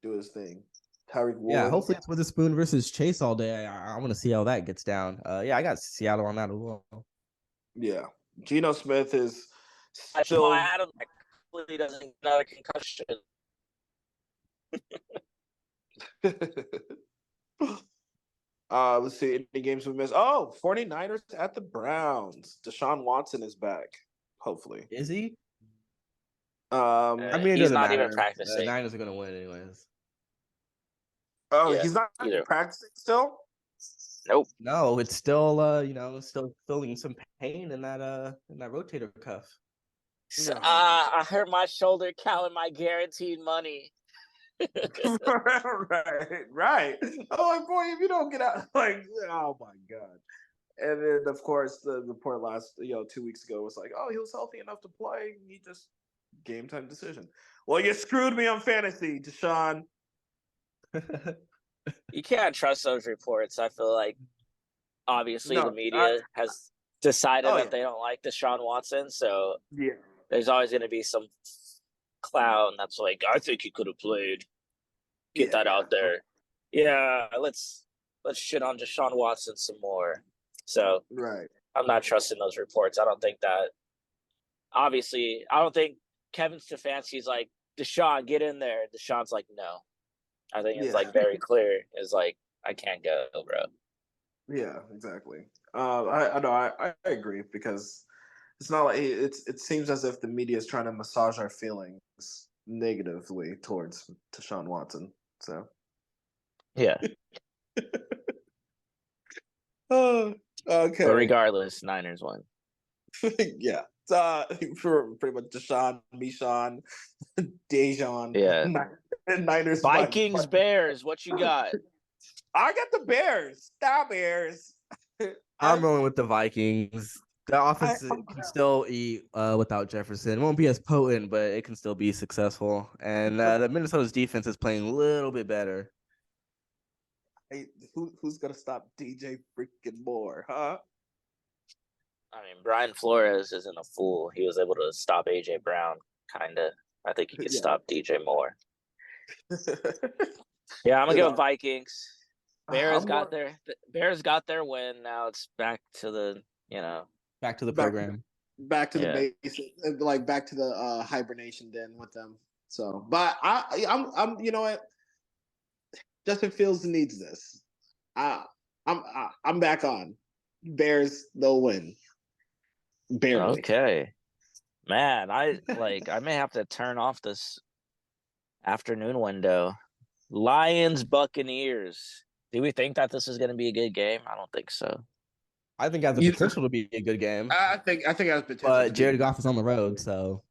do his thing. Tyreek Ward. Yeah, hopefully it's Witherspoon versus Chase all day. I want to see how that gets down. Yeah, I got Seattle on that as well. Yeah, Geno Smith is still. Adam clearly doesn't get another concussion. Let's see any games we missed. Oh, 49ers at the Browns. Deshaun Watson is back. Hopefully, is he? I mean, he's not even practicing. The Niners are gonna win anyways. Oh, Yeah, he's not either. practicing still? Nope. No, it's still still feeling some pain in that rotator cuff. I hurt my shoulder counting my guaranteed money. right. Oh, like, boy, if you don't get out, like, oh my god. And then, of course, the report last 2 weeks ago was like, oh, he was healthy enough to play. He just game time decision. Well, you screwed me on fantasy, Deshaun. You can't trust those reports. I feel like obviously the media has decided that they don't like Deshaun Watson, so there's always going to be some clown that's like, I think he could have played. Get that out there. Yeah, let's shit on Deshaun Watson some more. So Right. I'm not trusting those reports. I don't think that. Obviously, I don't think Kevin Stefanski's like, Deshaun, get in there. Deshaun's like, no. I think it's like very clear. It's like, I can't go, bro. Yeah, exactly. I know. I agree because it's not like it seems as if the media is trying to massage our feelings negatively towards Deshaun Watson. So Yeah. oh, okay. But regardless, Niners won. Yeah. For pretty much Deshaun, Michon, Dejan. Yeah. Niners. Vikings, Bears, what you got? I got the Bears. The Bears. I'm rolling with the Vikings. The offense can still eat without Jefferson. It won't be as potent, but it can still be successful. And the Minnesota's defense is playing a little bit better. Hey, who's gonna stop DJ freaking Moore, huh? I mean, Brian Flores isn't a fool. He was able to stop AJ Brown, kind of. I think he could stop DJ Moore. Yeah, I'm gonna go Vikings. Bears got their win. Now it's back to the back to the program, back to the basics, like back to the hibernation den with them. So, but I'm you know what? Justin Fields needs this. I'm back on. Bears, they'll win. Barely. Okay. Man, I may have to turn off this afternoon window. Lions, Buccaneers. Do we think that this is going to be a good game? I don't think so. I think it has the potential to be a good game. I think it has potential. But Jared Goff is on the road, so.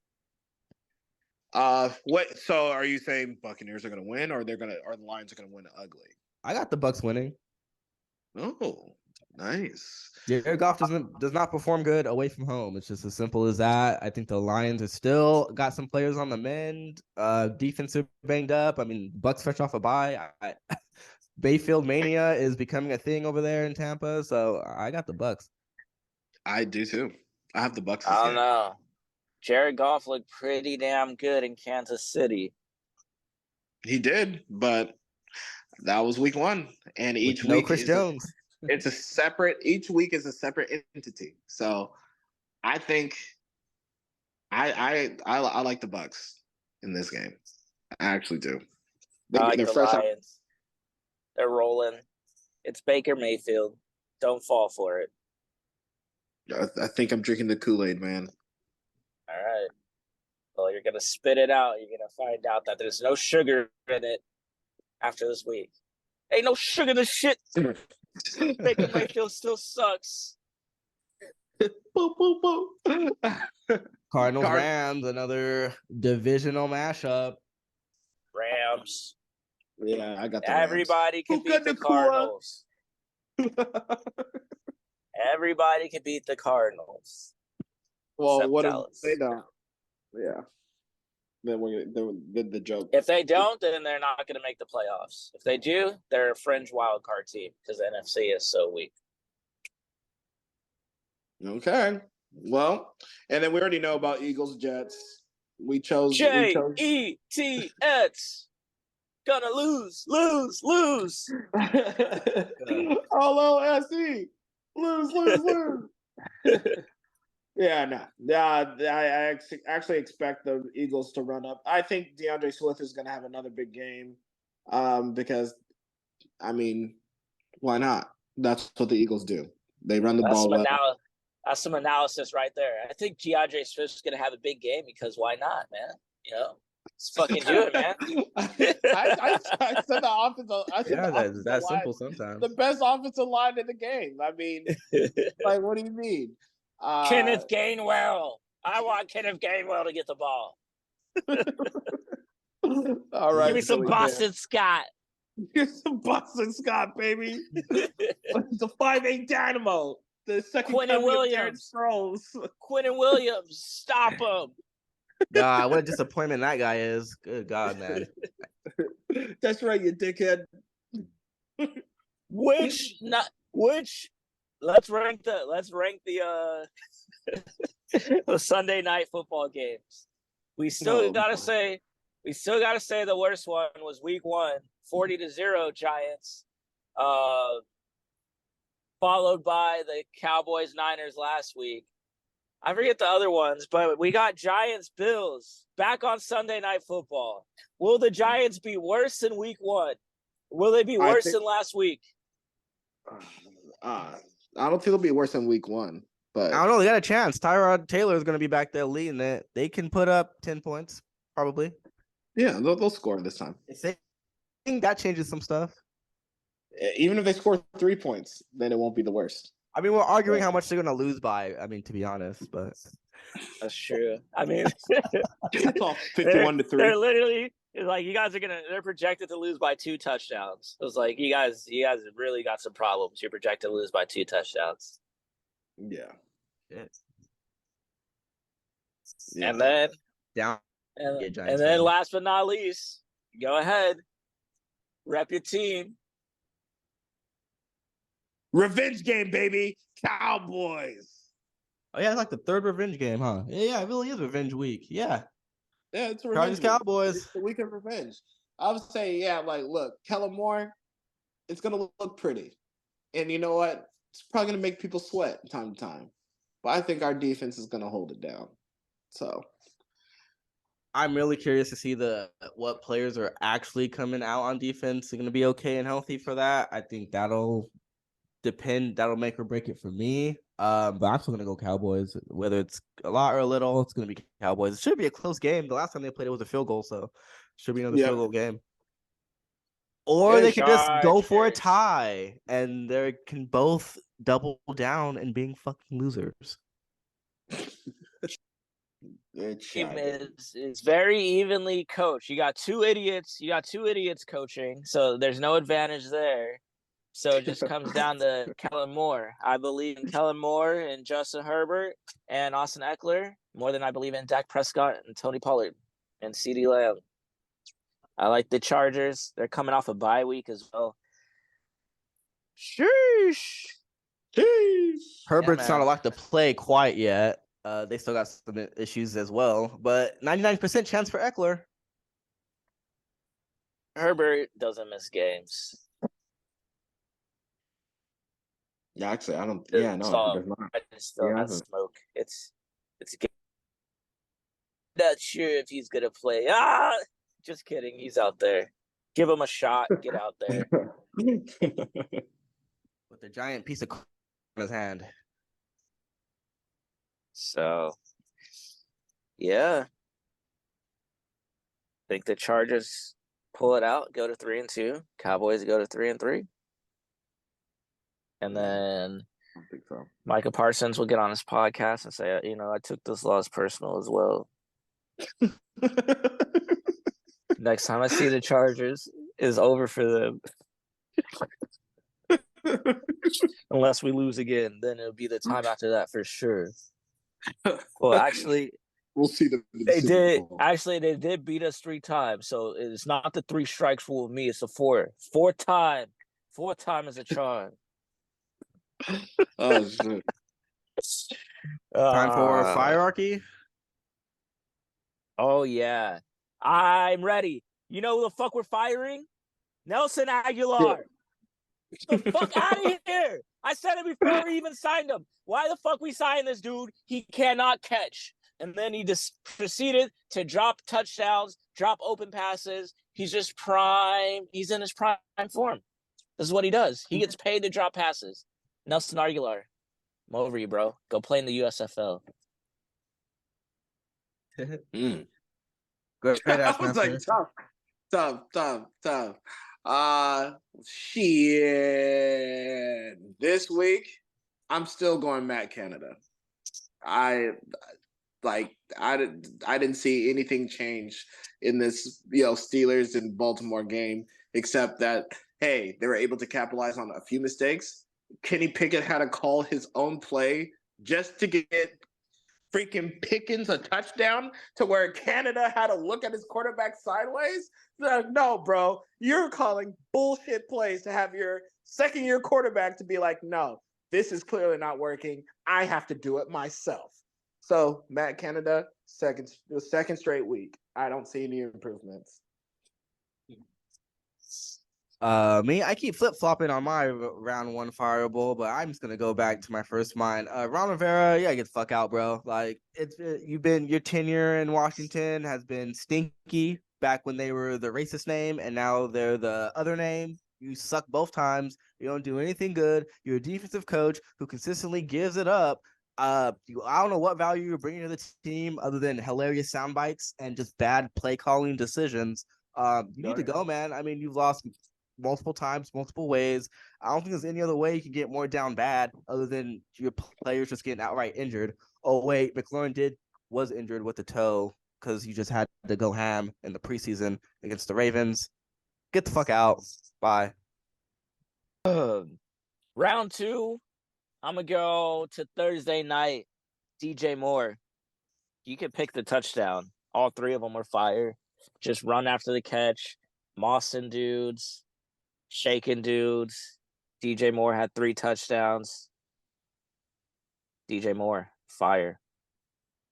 What? So are you saying Buccaneers are going to win, or the Lions are going to win ugly? I got the Bucks winning. Oh, nice. Jared Goff does not perform good away from home. It's just as simple as that. I think the Lions are still got some players on the mend. Defense are banged up. I mean, Bucks fresh off a bye. Bayfield mania is becoming a thing over there in Tampa, so I got the Bucks. I do too. I have the Bucks. I don't know. Jared Goff looked pretty damn good in Kansas City. He did, but that was week one, and each week Chris Jones. Each week is a separate entity. So I think I like the Bucks in this game. I actually do. I like the Lions. They're rolling. It's Baker Mayfield. Don't fall for it. I think I'm drinking the Kool-Aid, man. All right. Well, you're going to spit it out. You're going to find out that there's no sugar in it after this week. Ain't no sugar in this shit. Baker Mayfield still sucks. Boom, boom, boom. Cardinals, Rams, another divisional mashup. Rams. Yeah, I got the Everybody can beat the Cardinals. Everybody can beat the Cardinals. Well, what if they don't? Yeah. Then the joke. If they don't, then they're not going to make the playoffs. If they do, they're a fringe wild card team because the NFC is so weak. Okay. Well, and then we already know about Eagles, Jets. We chose Jets. Gonna lose. LOSE. Lose. Yeah, no. I actually expect the Eagles to run up. I think DeAndre Swift is going to have another big game because, I mean, why not? That's what the Eagles do. They run the ball well. That's some analysis right there. I think DeAndre Swift's going to have a big game because why not, man? You know? Let's fucking do it, man. I said the offensive. That's simple sometimes. The best offensive line in the game. I mean, like, what do you mean? Kenneth Gainwell. I want Kenneth Gainwell to get the ball. All right. Give me some Boston Scott. Give some Boston Scott, baby. The 5'8" Dynamo. The second Quentin Williams. Quentin Williams. Stop him. God, what a disappointment that guy is. Good God, man. That's right, you dickhead. Which let's rank the the Sunday night football games. We still gotta say the worst one was week 1, 40-0 Giants. followed by the Cowboys Niners last week. I forget the other ones, but we got Giants Bills back on Sunday Night Football. Will the Giants be worse than week 1? Will they be worse than last week? I don't think it'll be worse than week 1, but I don't know. They got a chance. Tyrod Taylor is going to be back there leading it. They can put up 10 points, probably. yeah, they'll score this time. I think that changes some stuff. Even if they score 3 points, then it won't be the worst. I mean, we're arguing how much they're going to lose by. I mean, to be honest, but that's true. I mean, it's all 51 to 3. They're literally like, you guys are they're projected to lose by 2 touchdowns. It was like, you guys really got some problems. You're projected to lose by 2 touchdowns. Yeah. And then down. And then last but not least, go ahead. Rep your team. Revenge game, baby. Cowboys. Oh, yeah, it's like the 3rd revenge game, huh? Yeah, it really is revenge week. Yeah. Yeah, it's a revenge week. Cowboys. It's the week of revenge. I would say, yeah, like, look, Kellen Moore, it's going to look pretty. And you know what? It's probably going to make people sweat time to time. But I think our defense is going to hold it down. So I'm really curious to see what players are actually coming out on defense. They're going to be okay and healthy for that. I think that'll depend. That'll make or break it for me. But I'm still going to go Cowboys. Whether it's a lot or a little, it's going to be Cowboys. It should be a close game. The last time they played, it was a field goal, so it should be another field goal game. Or they could just go for a tie, and they can both double down and being fucking losers. Team is very evenly coached. You got 2 idiots. You got 2 idiots coaching, so there's no advantage there. So it just comes down to Kellen Moore. I believe in Kellen Moore and Justin Herbert and Austin Eckler more than I believe in Dak Prescott and Tony Pollard and CeeDee Lamb. I like the Chargers. They're coming off a bye week as well. Sheesh. Herbert's not allowed to play quite yet. They still got some issues as well, but 99% chance for Eckler. Herbert doesn't miss games. Yeah, actually, I don't. Yeah, no, I just still not smoke. It's not sure if he's gonna play. Just kidding. He's out there. Give him a shot. Get out there. With a giant piece of in his hand. So, yeah. I think the Chargers pull it out, go to 3-2. Cowboys go to 3-3. And then I think so. Micah Parsons will get on his podcast and say, I took this loss personal as well. Next time I see the Chargers is over for them. Unless we lose again, then it'll be the time after that for sure. Well, actually, we'll see them. They did beat us 3 times, so it's not the 3 strikes rule with me. It's a 4. 4 time is a charm. Oh shit! Time for Fire-archy. Oh yeah, I'm ready. You know who the fuck we're firing? Nelson Aguilar. Get the fuck out of here! I said it before we even signed him. Why the fuck we signed this dude? He cannot catch. And then he just proceeded to drop touchdowns, drop open passes. He's just prime. He's in his prime form. This is what he does. He gets paid to drop passes. Nelson Aguilar, I'm over you, bro. Go play in the USFL. Good I was like, tough. Shit. This week, I'm still going Matt Canada. I didn't see anything change in this, Steelers and Baltimore game, except that, hey, they were able to capitalize on a few mistakes. Kenny Pickett had to call his own play just to get freaking Pickens a touchdown to where Canada had to look at his quarterback sideways. Like, no, bro, you're calling bullshit plays to have your second-year quarterback to be like, no, this is clearly not working. I have to do it myself. So, Matt Canada, second straight week. I don't see any improvements. Me, I keep flip flopping on my round one fireball, but I'm just gonna go back to my first mind. Ron Rivera, yeah, get the fuck out, bro. Like your tenure in Washington has been stinky back when they were the racist name, and now they're the other name. You suck both times. You don't do anything good. You're a defensive coach who consistently gives it up. I don't know what value you're bringing to the team other than hilarious sound bites and just bad play calling decisions. You need to go, man. I mean, you've lost multiple times, multiple ways. I don't think there's any other way you can get more down bad other than your players just getting outright injured. Oh wait, McLaurin was injured with the toe because you just had to go ham in the preseason against the Ravens. Get the fuck out. Bye. Round 2, I'm gonna go to Thursday night. DJ Moore, you can pick the touchdown. All 3 of them were fire. Just run after the catch, mossing dudes, shaking dudes. DJ Moore had 3 touchdowns. DJ Moore, fire.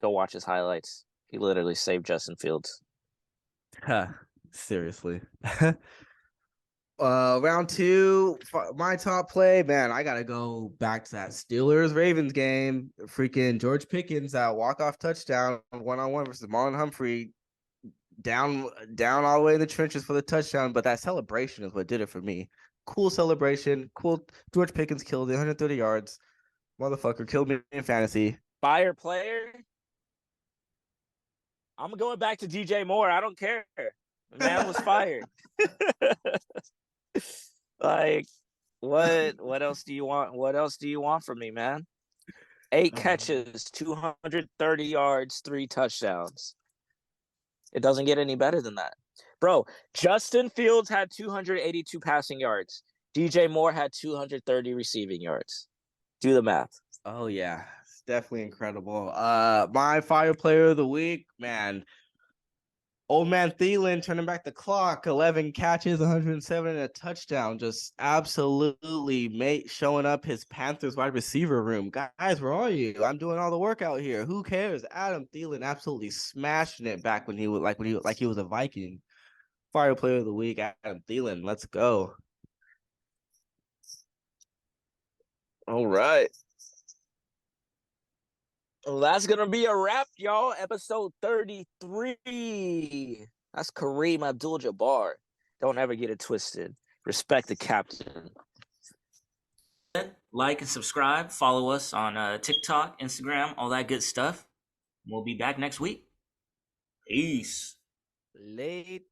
Go watch his highlights. He literally saved Justin Fields. Seriously. Round 2, my top play, man. I gotta go back to that Steelers Ravens game. Freaking George Pickens, that walk-off touchdown 1-on-1 versus Marlon Humphrey. Down all the way in the trenches for the touchdown, but that celebration is what did it for me. Cool celebration. Cool. George Pickens killed it, 130 yards. Motherfucker killed me in fantasy. Fire player. I'm going back to DJ Moore. I don't care. The man was fired. Like, what else do you want? What else do you want from me, man? 8 catches, 230 yards, 3 touchdowns. It doesn't get any better than that. Bro, Justin Fields had 282 passing yards. DJ Moore had 230 receiving yards. Do the math. Oh yeah, it's definitely incredible. My fire player of the week, man. Old man Thielen turning back the clock, 11 catches, 107 and a touchdown. Just absolutely showing up his Panthers wide receiver room. Guys, where are you? I'm doing all the work out here. Who cares? Adam Thielen absolutely smashing it back when he was a Viking. Fire player of the week, Adam Thielen. Let's go. All right. Well, that's going to be a wrap, y'all. Episode 33. That's Kareem Abdul-Jabbar. Don't ever get it twisted. Respect the captain. Like and subscribe. Follow us on TikTok, Instagram, all that good stuff. We'll be back next week. Peace. Late.